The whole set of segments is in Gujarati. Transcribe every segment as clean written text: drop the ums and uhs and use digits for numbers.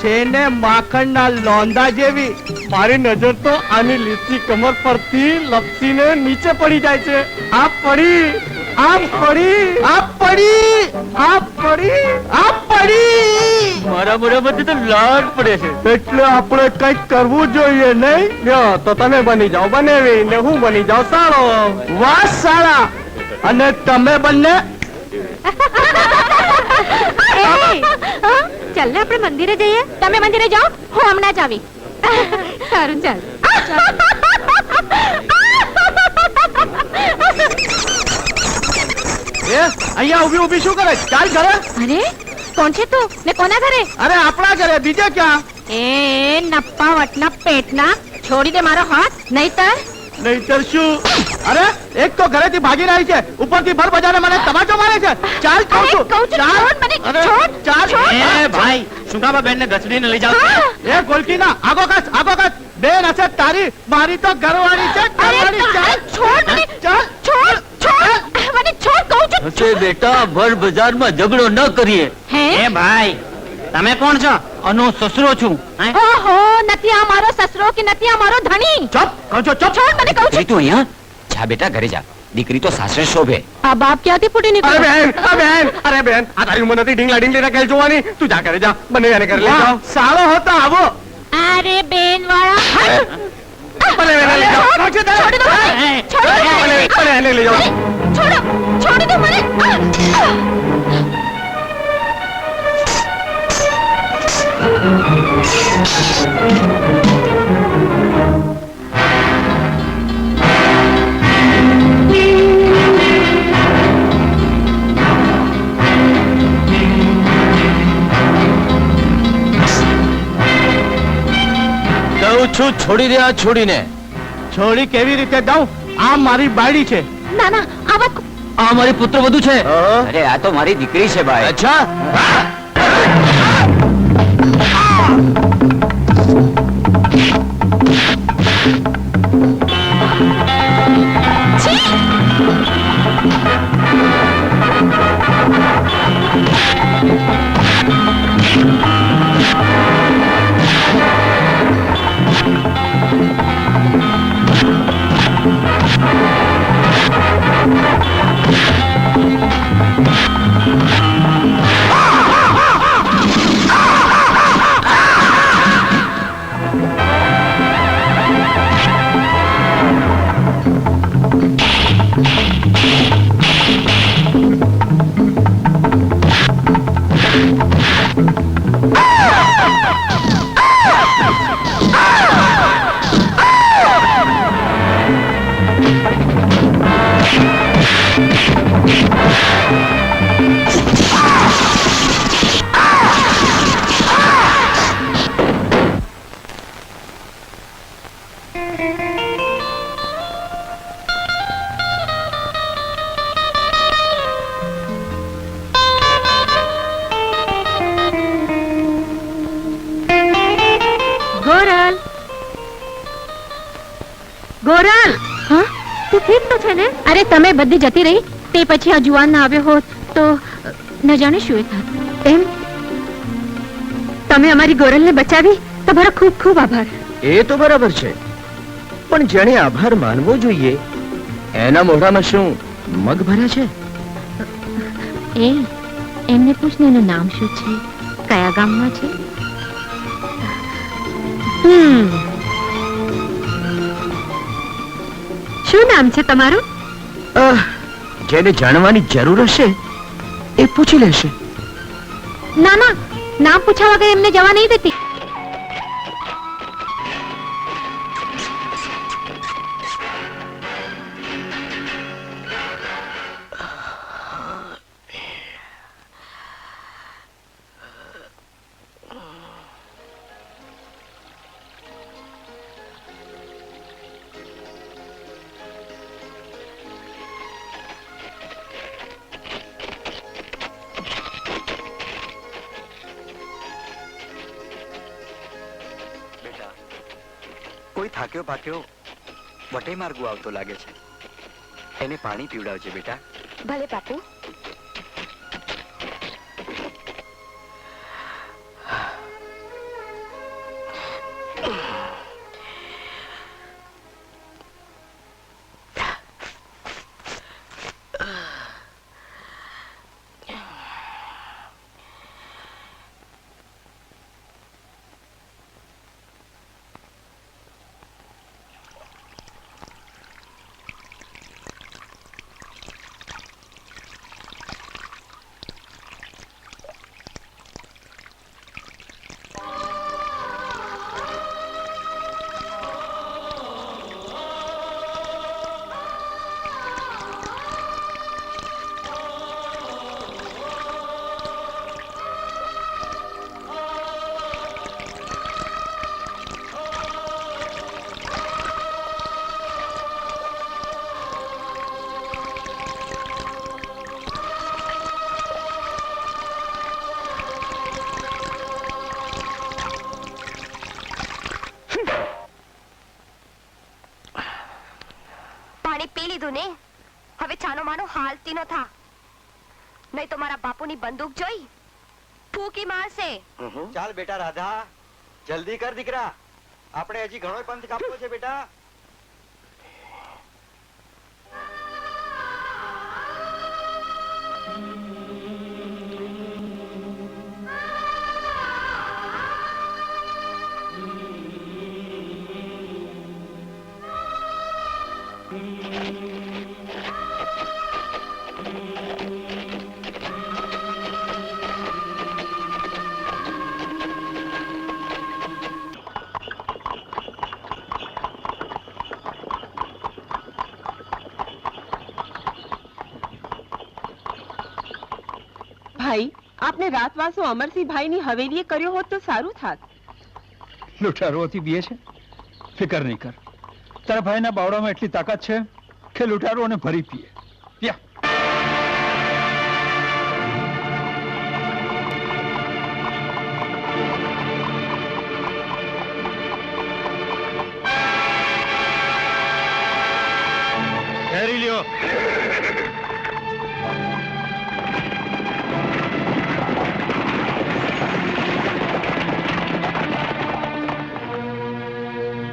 છે ને માખણના લોંદા જેવી. મારી નજર તો આની લીસી કમર પરથી લપસીને નીચે પડી જાય છે. આ પડી, આ પડી, આ પડી, આ પડી, આ પડી. મારા મોઢામાંથી તો લાળ પડે છે. એટલે આપણે કઈક કરવું જોઈએ નહીં? લ્યો તો તમે બની જાઓ બનેવી ને હું બની જાઉં સાળો. વાહ સાળા. અને તમે બંને ચાલ ને આપણે મંદિરે જઈએ. તમે મંદિરે જાઓ, હું હમણાં જ આવી. સારું ચાલ. અહીંયા ઉભી ઉભી શું કરે? ચાલ ઘરે. અરે કોણ છે તું ને કોના ઘરે? અરે આપણા ઘરે, બીજે ક્યાં? એ નપ્પા વટના પેટના, છોડી દે મારો હાથ, નહીતર નહીતર શું? અરે એક તો ઘરેથી ભાગી રહી છે, ઉપરથી ભર બજારે મને તમાચો મારે છે. ચાલ કહું છું. છોડ મને, છોડ. ચાલ. એ ભાઈ, શું કામ બેન ને ઘસડીને લઈ જાવ? એ ગોલકીના આગો કસ, આગો કસ. બેન હશે તારી, મારી તો ઘરવાળી છે. ચાલ છોડ મને, ચાલ છોડ, છોડ મને, છોડ કહું છું. હશે બેટા, ભર બજારમાં ઝઘડો ન કરીએ. હે એ ભાઈ, તમે કોણ છો? અનો સસરો છું. ઓહો, નથી આ મારો સસરો કે નથી આ મારો ધણી. ચૂપ કહું છું, ચૂપ. છોડ મને કહું છું. તું અહીંયા જા બેટા, ઘરે જા. દીકરી તો સાસરે શોભે. આ બાપ ક્યાંથી ફૂટી અરે નીકળ્યો? બેન, અરે બેન, અરે બેન, આ તારી ઉંમર નથી ઢીંગલા ઢીંગલી ના ખેલ જોવાની. તું જા કરે જા, બંને એને કરે લઈ જાઓ. સારો હતો આવો. અરે બેન વાળા, બંને એને લઈ જાઓ. છોડી દો મને, છોડી દો મને. બંને એને લઈ જાઓ. છોડો, છોડી દો મને. કહું છું છોડી દે આ છોડીને. છોડી કેવી રીતે દઉં? આ મારી બાયડી છે. ના ના, આ વાત આ મારી પુત્ર વધુ છે. અરે આ તો મારી દીકરી છે ભાઈ. અચ્છા. ગોરલ, ગોરલ. હા, તું ઠીક તો છે ને? અરે તમે બધી જતી રહી તે પછી આ જુવાન ના આવ્યો હોત તો ન જાણે શું થાત. એમ તમે અમારી ગોરલને બચાવી, તમારો ખૂબ ખૂબ આભાર. એ તો બરાબર છે, પણ જેણે આભાર માનવો જોઈએ એના મોઢામાં શું મગ ભર્યા છે? એમને પૂછને એનું નામ શું છે, કયા ગામમાં છે? શું નામ છે તમારું? જેને જાણવાની જરૂર હશે એ પૂછી લેશે. ના ના, નામ પૂછ્યા વગર એમને જવા નહીં દેતી. કોઈ થાક્યો પાક્યો વટે માર્ગો આવતો લાગે છે. એને પાણી પીવડાવજે બેટા. ભલે બાપુ. દીધું ને, હવે છાનો માનો હાલતી ન થા, નહીં તો મારા બાપુની બંદૂક જોઈ ફૂકી મારશે. ચાલ બેટા રાધા, જલ્દી કર દીકરા, આપણે હજી ઘણો પંથ કાપવો છે બેટા. ભાઈ, આપને રાતવાસો અમરસિંહ ભાઈની હવેલીએ કર્યો હોત તો સારું થાત. લૂંટારુઓથી બીએ છે, ફિકર નહીં કર. તારા ભાઈના બાવડામાં એટલી તાકાત છે કે લૂંટારુઓને ભરી પીએ. યા ઘેરી લ્યો.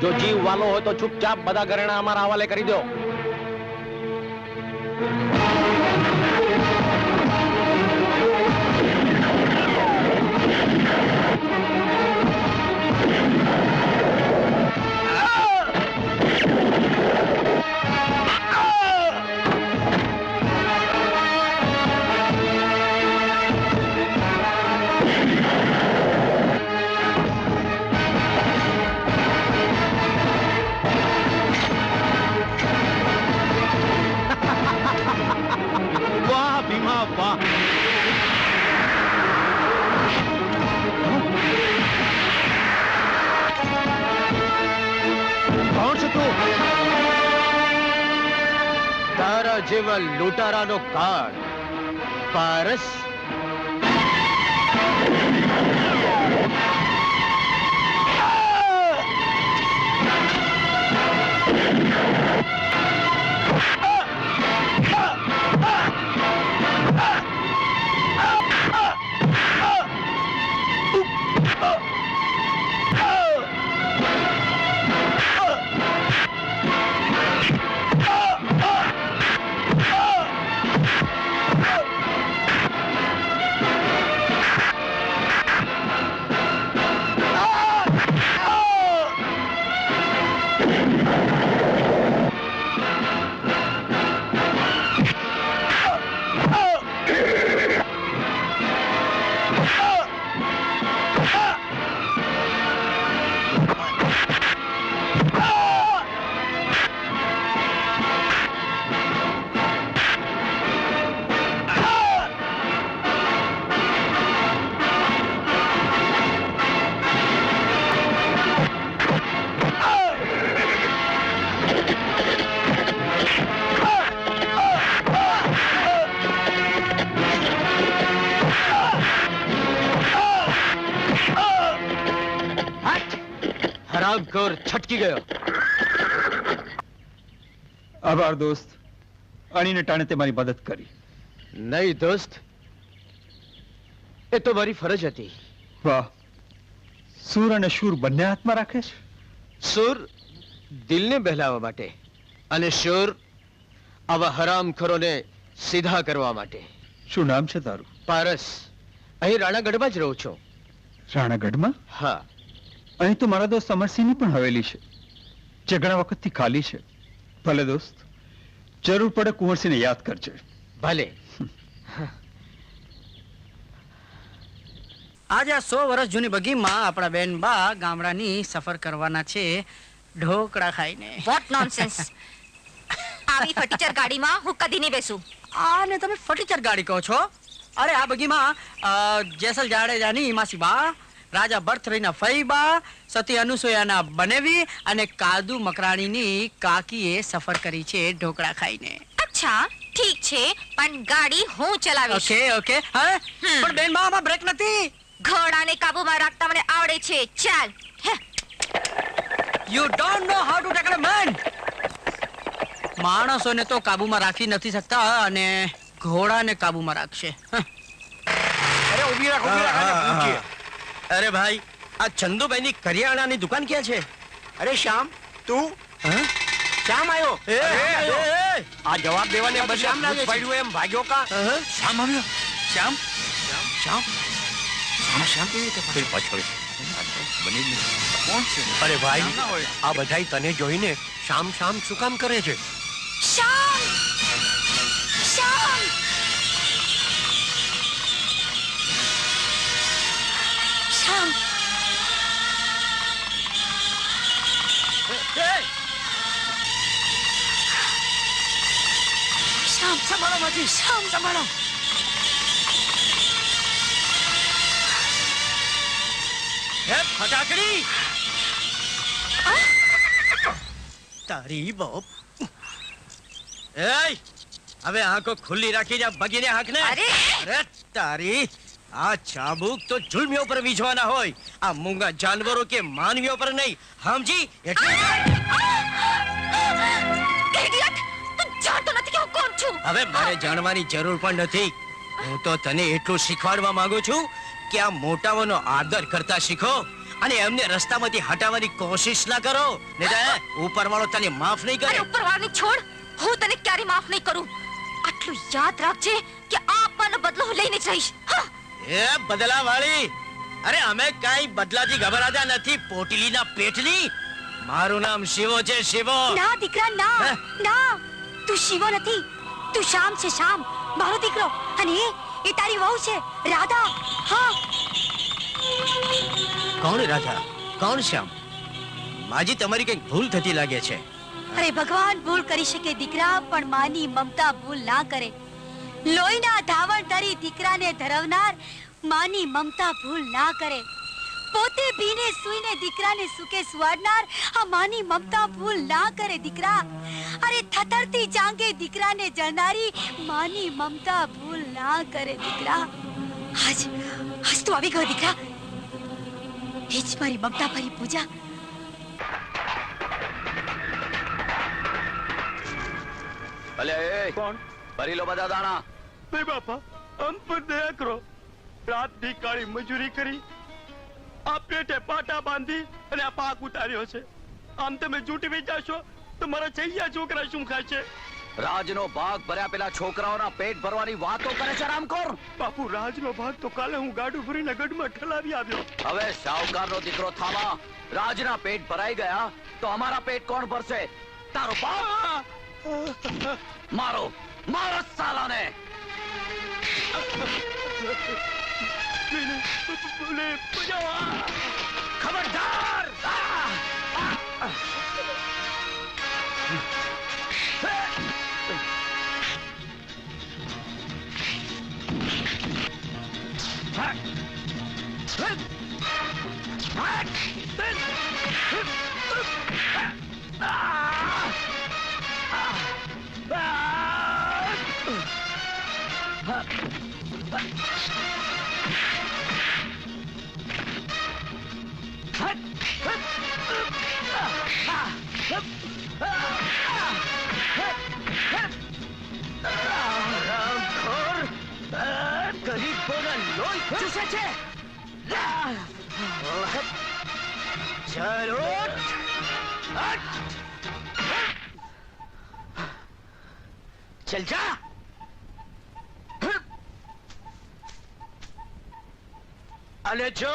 જો જીવ વાલો હોય તો ચૂપચાપ બધા ઘરેણા અમારા હવાલે કરી દો. તારા જેવા લૂંટારાનો કાળ પારસ. હરામખોર છટકી ગયો. આભાર દોસ્ત, અણીને ટાણે તે મારી મદદ કરી. નહીં દોસ્ત, એ તો મારી ફરજ હતી. વાહ, સૂર અને શૂર બંને હાથમાં રાખે છે. સુર દિલને બહેલાવવા માટે અને શૂર આવા હરામખોરોને સીધા કરવા માટે. શું નામ છે તારું? પારસ. અહીં રાણાગઢમાં જ રહું છું. રાણાગઢમાં? હા. અહીં તો મારા દોસ્ત અમરસિંહની પણ હવેલી છે, જે ઘણા વખતથી ખાલી છે. ભલે દોસ્ત, જરૂર પડે કુંવરસિંહને યાદ કરજે. ભલે. આજે 100 વર્ષ જૂની બગીમાં આપણા બેન બા ગામડાની સફર કરવાના છે ઢોકળા ખાઈને. What nonsense! આવી ફટીચર ગાડીમાં હું કદી નહીં બેસું. આને તમે ફટીચર ગાડી કહો છો? અરે આ બગીમાં જેસલ જાડેજાની માસી બા, રાજા ભરથરીના ફઈબા, સતી અનુસૂયાના બનેવી અને કાદુ મકરાણીની કાકીએ સફર કરી છે ઢોકળા ખાઈને. અચ્છા, ઠીક છે, પણ ગાડી હું ચલાવીશ. Okay okay. હા, પણ બેન બા આમાં બ્રેક નથી. ઘોડાને કાબુમાં રાખતા મને આવડે છે. ચાલ. You don't know how to tackle a man. માણસોને તો કાબુમાં રાખી નથી શકતા અને ઘોડાને કાબુમાં રાખશે. અરે ઉભી રાખ અને પૂછીએ. અરે ભાઈ, આ ચંદુભાઈની કરિયાણાની દુકાન ક્યાં છે? અરે શ્યામ, તું શ્યામ આવ્યો? આ જવાબ દેવાને બદલે શ્યામ લાગે છે. પડ્યું એમ ભાગ્યો કા? શ્યામ આવ્યો. શ્યામ શ્યામ શ્યામ કેવી રીતે પાછળ બની જ નથી. કોણ છે? અરે ભાઈ, આ બધાય તને જોઈને શામ શામ શું કામ કરે છે? શ્યામ શ્યામ શ્યામ શ્યામ સંભાળો માજી, શ્યામ સંભાળો. હે ફટાકડી, તારી બાપ. એય, હવે આંખો ખુલ્લી રાખી જા, બગીને હાંકને. અરે! અરે તારી, આ ચાબુક તો જુલ્મીઓ પર વીજવાના હોય, આ મૂંગા જાનવરો કે માનવીઓ પર નહીં, સમજી? એટલે ઇડિયટ, તું જાણતો નથી કે હું કોણ છું? હવે મારે જાણવાની જરૂર પણ નથી. હું તો તને એટલું શીખવાડવા માંગુ છું કે આ મોટાઓનો આદર કરતા શીખો અને એમને રસ્તામાંથી હટાવવાની કોશિશ ના કરો, નહીં તો ઉપરવાળો તને માફ નહીં અરે કરે. ઉપરવાળાને છોડ, હું તને ક્યારે માફ નહીં કરું. આટલું યાદ રાખજે કે આ આપવાનો બદલો હું લઈને જ રહીશ. હા. એ બદલા વાળી, અરે અમે કઈ બદલાથી ગભરાતા નથી, પોટલીના પેટની. મારું નામ શિવો છે, શિવો. ના દીકરા ના, હે? ના, તું શિવો નથી, તું શ્યામ છે, શ્યામ, મારો દીકરો. અને એ તારી વહુ છે, રાધા. હા. કોણ રાધા, કોણ શ્યામ? માજી, તમારી કઈક ભૂલ થતી લાગે છે. અરે ભગવાન ભૂલ કરી શકે દીકરા, પણ માની મમતા ભૂલ ના કરે. લોહીના ધાવણ ધરી દીકરાને ધરવનાર માની મમતા ભૂલ ના કરે. પોતે ભીને સૂઈને દીકરાને સુકે સુવાડનાર આ માની મમતા ભૂલ ના કરે દીકરા. અરે થથરતી જાંગે દીકરાને જળનારી માની મમતા ભૂલ ના કરે દીકરા. આજ તું આવી ગયો દીકરા, એ જ મારી મમતા ભરી પૂજા. ભલે કોણ ભરી લો બધા દાણા. નહીં બાપા, આમ પર દયા કરો. રાત દી કાળી મજૂરી કરી, આ પેટે પાટા બાંધી અને આ પાક ઉતાર્યો છે. આમ તમે જૂટવી જાશો તો મારા ચૈયા છોકરા શું ખાશે? રાજનો ભાગ ભર્યા પેલા છોકરાઓના પેટ ભરવાની વાતો કરે છે રામખોર. બાપુ, રાજનો ભાગ તો કાલે હું ગાડું ભરીને ગઢમાં ઠલાવી આવ્યો. હવે શાહુકારનો દીકરો થાવા, રાજના પેટ ભરાઈ ગયા તો અમારા પેટ કોણ ભરશે? તારો બાપ. મારો મારો સાલાને. ખબરદાર. ગરીબોના લોહી ચૂસે છે. ચાલો, ચલ જા. અને જો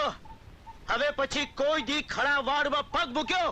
હવે પછી કોઈ દી ખડા વાડમાં પગ મૂક્યો